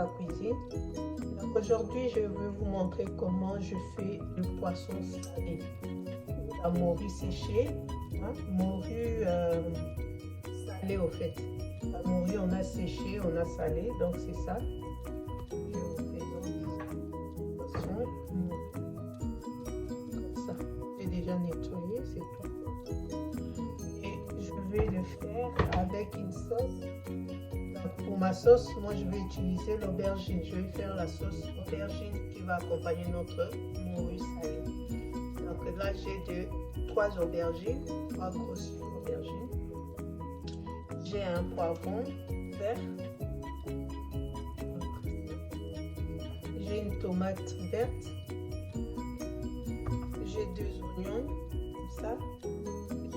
Africa Cuisine. Aujourd'hui, je vais vous montrer comment je fais le poisson salé. La morue séchée, hein, morue salée au fait. La morue, on a séché, on a salé, donc c'est ça. Je vous présente le poisson comme ça. J'ai déjà nettoyé, c'est tout. Et je vais le faire avec une sauce. Donc, pour ma sauce, moi je vais utiliser l'aubergine. Je vais faire la sauce aubergine qui va accompagner notre morue salée. Donc là, j'ai 3 aubergines, 3 grosses aubergines. J'ai un poivron vert. J'ai une tomate verte. J'ai 2 oignons, comme ça.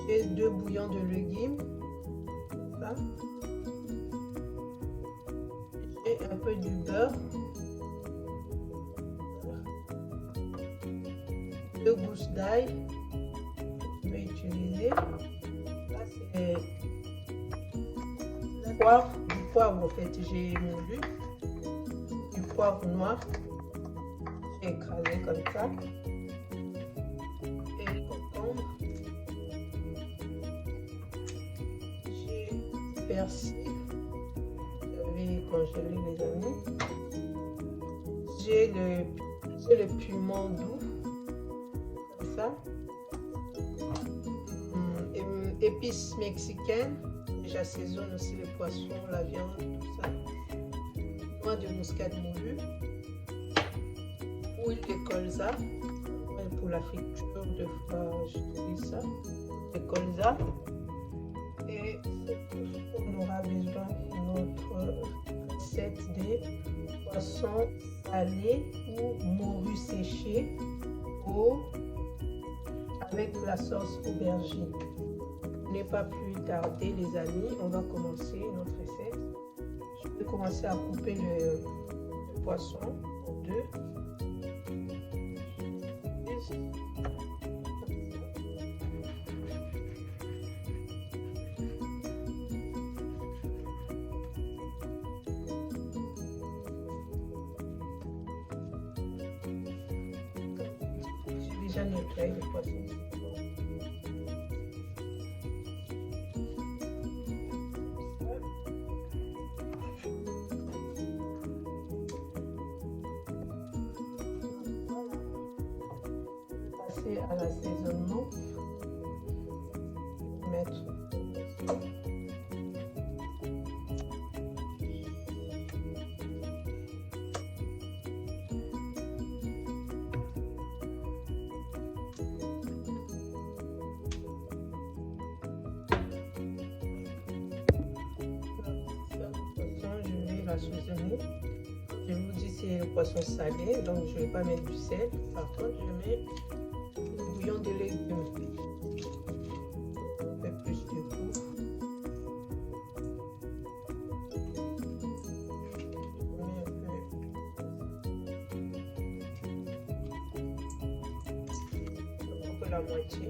J'ai 2 bouillons de légumes, comme ça. J'ai un peu du beurre. 2 gousses d'ail. Je vais utiliser. Là, c'est du poivre en fait. J'ai moulu. Du poivre noir. J'ai écrasé comme ça. Et le concombre. J'ai du persil. J'avais congelé les amis. J'ai le piment doux. Comme ça. Épices mexicaines. J'assaisonne aussi les poissons, la viande, tout ça. Noix de muscade moulu. Huile de colza. Pour la friture de fois, j'utilise ça. De colza. Et c'est tout ce qu'on aura besoin pour notre recette de poisson salé ou morue séchée avec la sauce aubergine. Ne pas plus tarder les amis, on va commencer notre recette. Je vais commencer à couper le poisson en deux. J'ai déjà nettoyé le poisson. À l'assaisonnement, mettre je vais l'assaisonner. Je vous dis c'est le poisson salé, donc je ne vais pas mettre du sel. Par contre, je mets bouillon de légumes, un peu plus de goût. Je mets un peu la moitié.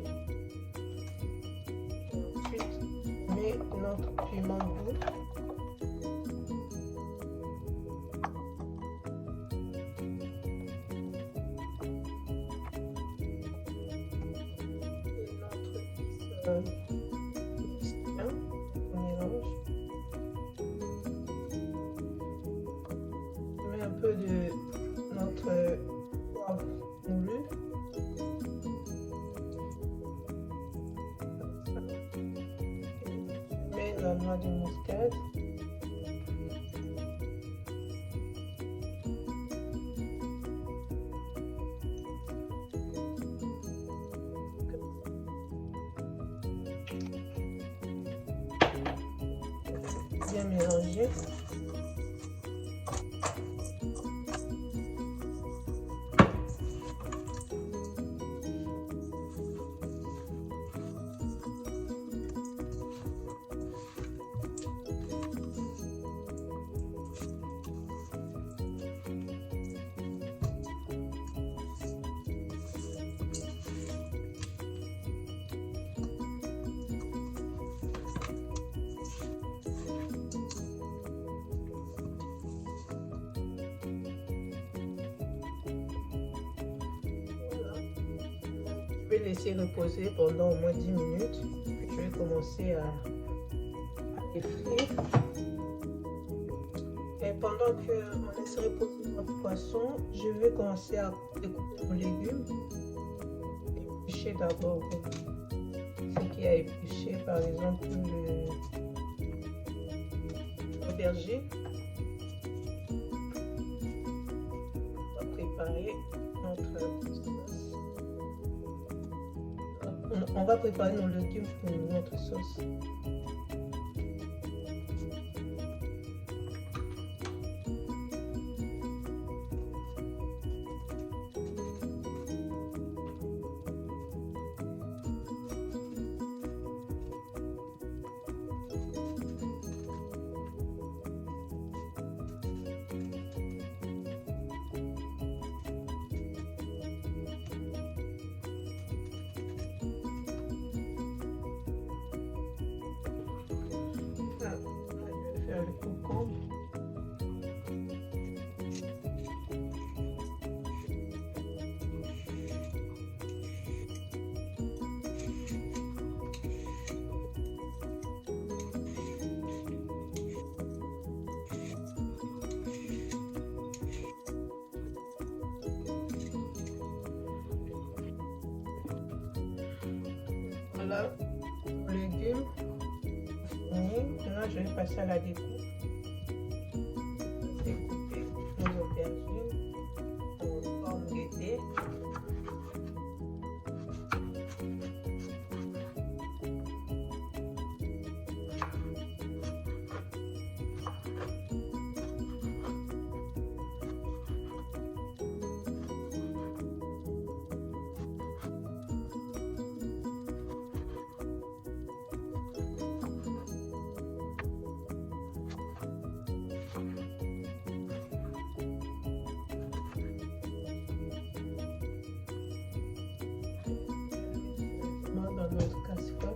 Ensuite, je mets notre piment doux. On mélange. On met un peu de notre poivre moulu. Je mets la noix de muscade. Bien mélanger. vais laisser reposer pendant au moins 10 minutes. Puis je vais commencer à les frire. Et pendant qu'on laisse reposer notre poisson, je vais commencer à découper nos légumes. Éplucher d'abord ce qui a épluché, par exemple l'aubergine. On va préparer notre sauce. On va préparer nos légumes pour notre sauce. Le concombre. Voilà, légumes. Maintenant, je vais passer à la découpe. Découper nos aubergines en forme de dés. Dans notre casserole.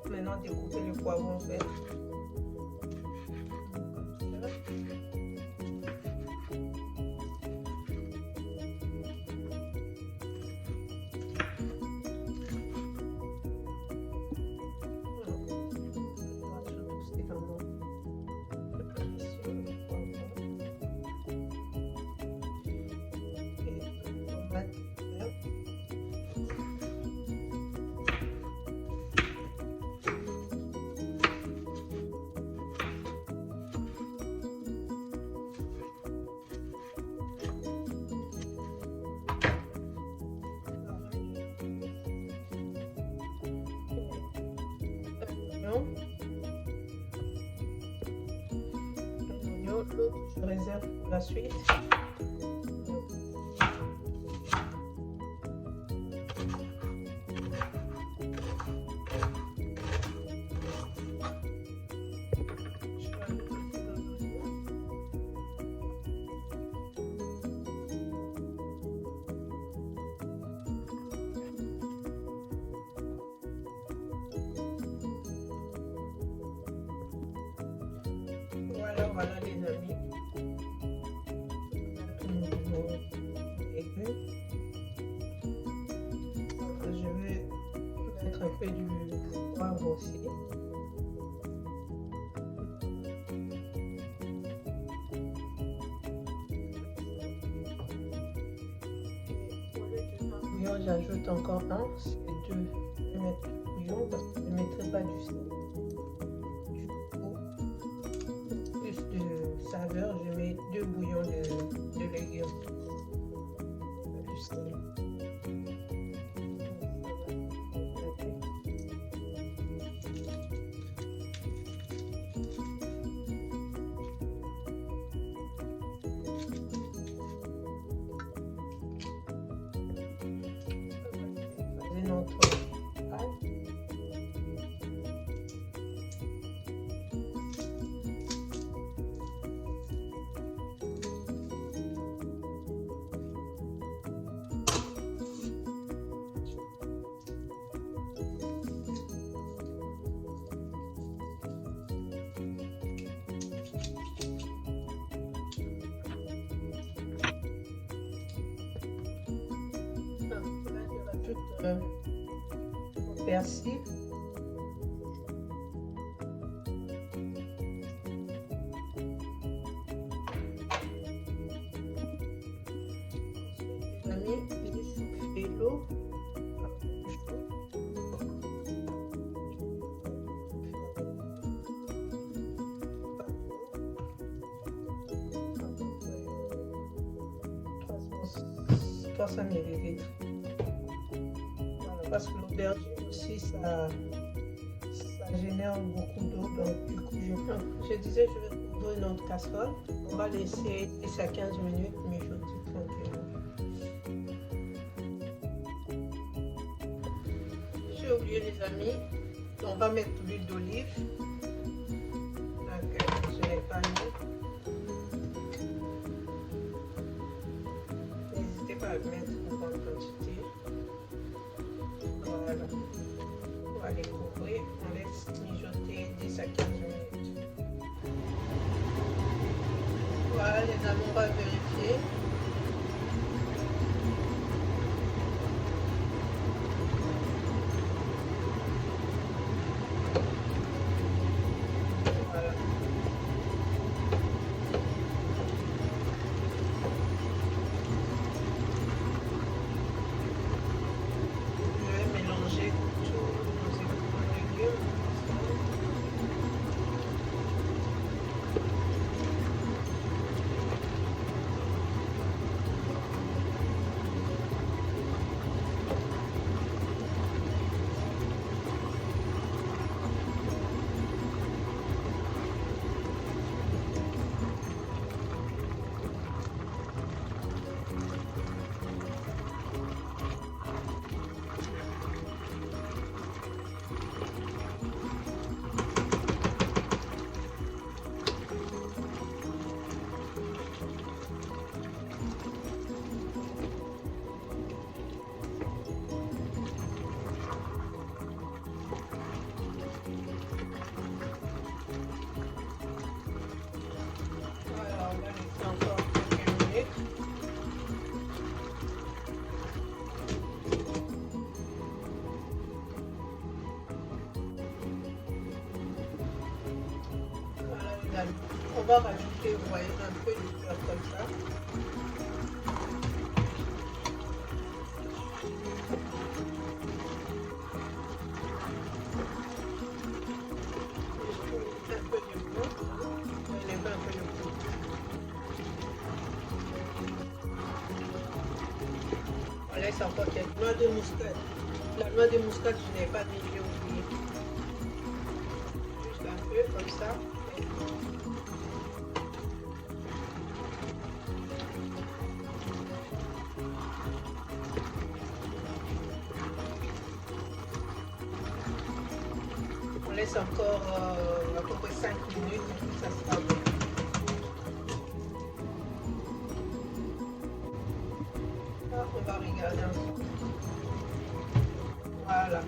Maintenant, découper le poivron vert. oignon. L'autre, je réserve pour la suite. Voilà les amis, je vais mettre un peu du poivre aussi. Bouillon, j'ajoute encore un, c'est deux. Je vais mettre du bouillon parce que je ne mettrai pas du sel. Saveur, je mets 2 bouillons de légumes. Du sel. C'est notre pâte. Au persil. J'ai mis du soufflé l'eau. Ml. Parce que l'aubergine aussi ça génère beaucoup d'eau, donc du coup je disais je vais ouvrir notre casserole, on va laisser 10 à 15 minutes mijoter tranquillement. J'ai oublié les amis, on va mettre l'huile d'olive, je n'ai pas mis. N'hésitez pas à le mettre en grande quantité. Voilà, on va les couvrir, on laisse mijoter 10 à 15 minutes. Voilà les amis, on va vérifier. Voilà. On va rajouter, vous voyez, un peu de beurre comme ça. Un peu de beurre. On lève un peu de beurre. On laisse encore quelques noix de muscade. La noix de muscade, je n'ai pas mis, j'ai oublié. comme ça. On laisse encore à peu près 5 minutes et puis ça sera bon. Ah, on va regarder ensemble. Voilà.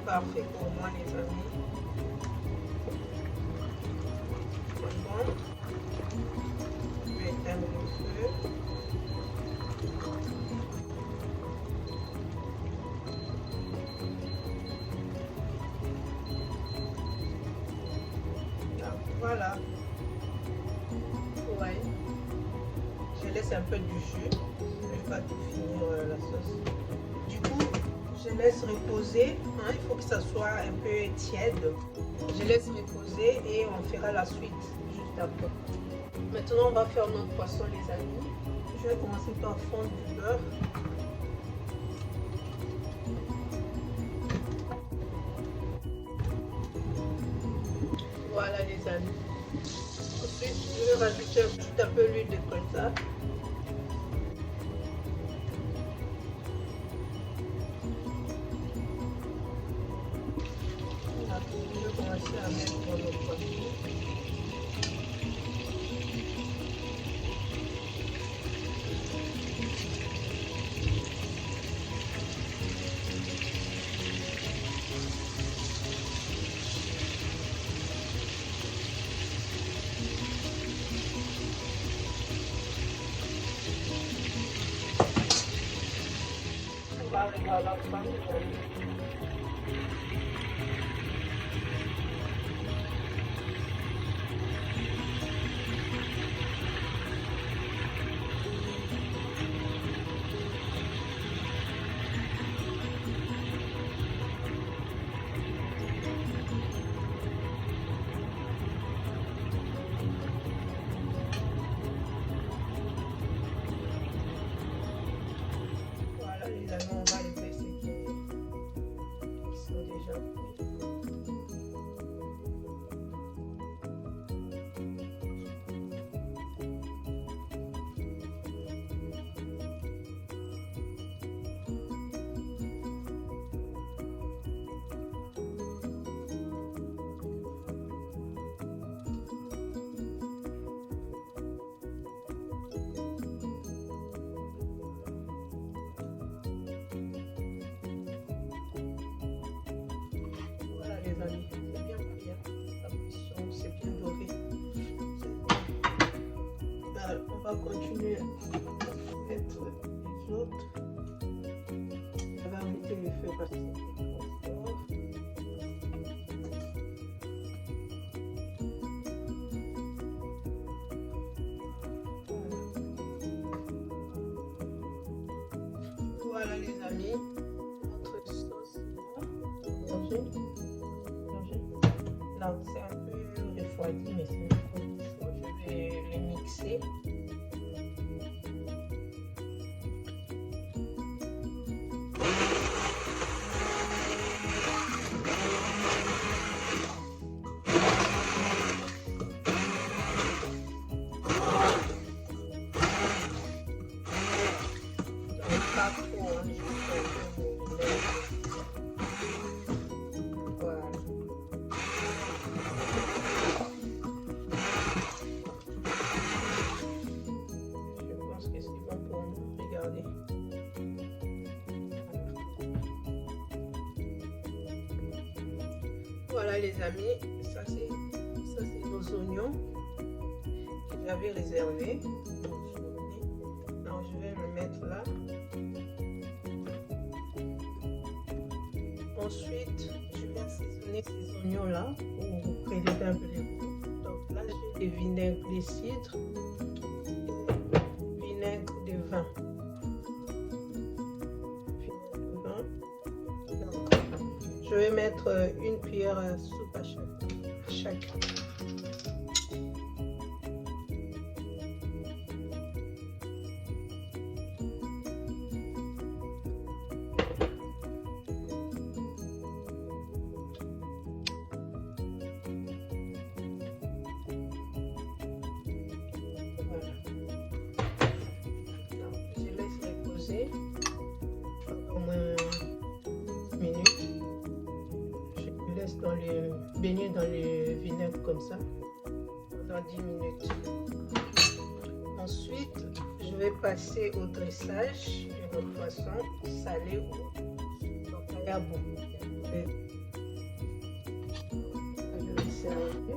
Parfait pour moi les amis. C'est bon. Je vais éteindre le feu. Voilà. Ouais. Je laisse un peu du jus. Je ne vais pas tout finir la sauce. Du coup, je laisse reposer. Hein, il faut que ça soit un peu tiède. Je laisse reposer et on fera la suite juste après. Maintenant, on va faire notre poisson les amis. Je vais commencer par fondre du beurre. Voilà les amis. Ensuite, je vais rajouter un peu l'huile de colza. Je vais commencer à mettre le poisson. Voilà les amis, on va les laisser qui sont déjà cuits. Les amis, c'est bien cuit, la cuisson, c'est bien doré. On va continuer à mettre les autres. On va arrêter le feu parce que c'est trop fort. Voilà les amis, notre sauce là. Non, c'est un peu refroidi, mais c'est trop chaud. Je vais les mixer. Pas trop, hein, juste un peu de lait. Voilà. Je pense que c'est bon pour nous. Regardez. Voilà les amis, ça c'est nos oignons que j'avais réservés. Alors je vais le mettre là. Ensuite, je vais assaisonner ces oignons là pour prélever un peu les goûts. Donc là, j'ai des vinaigres de cidre, vinaigre de vin. Donc, je vais mettre une cuillère à soupe à chaque. minutes. Je le laisse baigner dans le vinaigre comme ça pendant 10 minutes. Ensuite, je vais passer au dressage de notre poisson salé ou palabo. Je vais servir.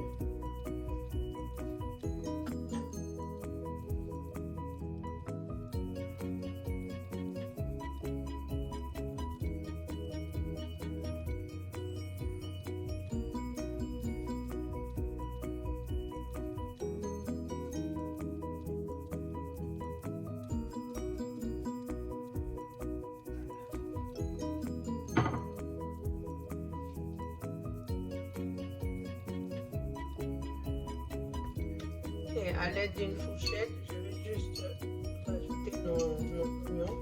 Et à l'aide d'une fourchette, je vais juste rajouter nos oignons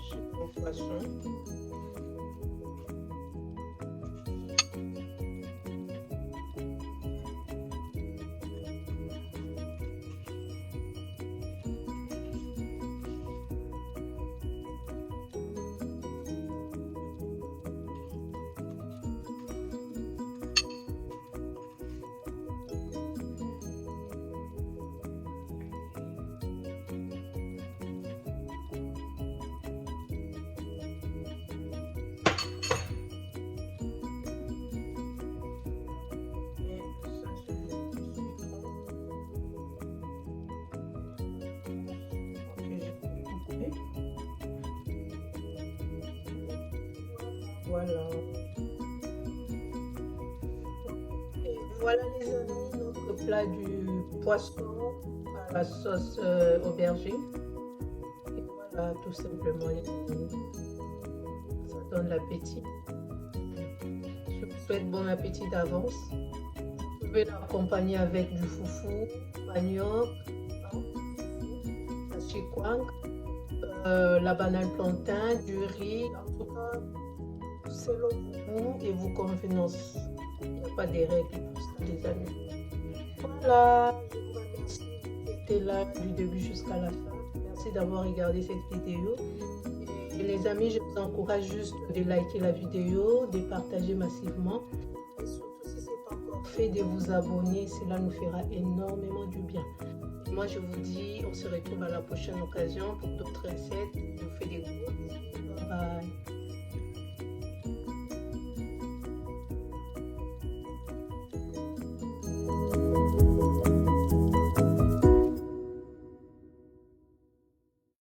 sur mon poisson. Voilà. Et voilà les amis, notre plat du poisson à la sauce aubergine. Et voilà tout simplement les amis. Ça donne l'appétit. Je vous souhaite bon appétit d'avance. Vous pouvez l'accompagner avec du foufou, manioc, la chikwang, la banane plantain, du riz. En tout cas, selon vous et vos convenances. Il n'y a pas de règles pour ça, les amis. Voilà, je vous remercie d'être là du début jusqu'à la fin. Merci d'avoir regardé cette vidéo. Et les amis, je vous encourage juste de liker la vidéo, de partager massivement. Et surtout, si ce n'est pas encore fait, de vous abonner. Cela nous fera énormément du bien. Et moi, je vous dis, on se retrouve à la prochaine occasion pour d'autres recettes. Je vous fais des gros bisous. Bye bye.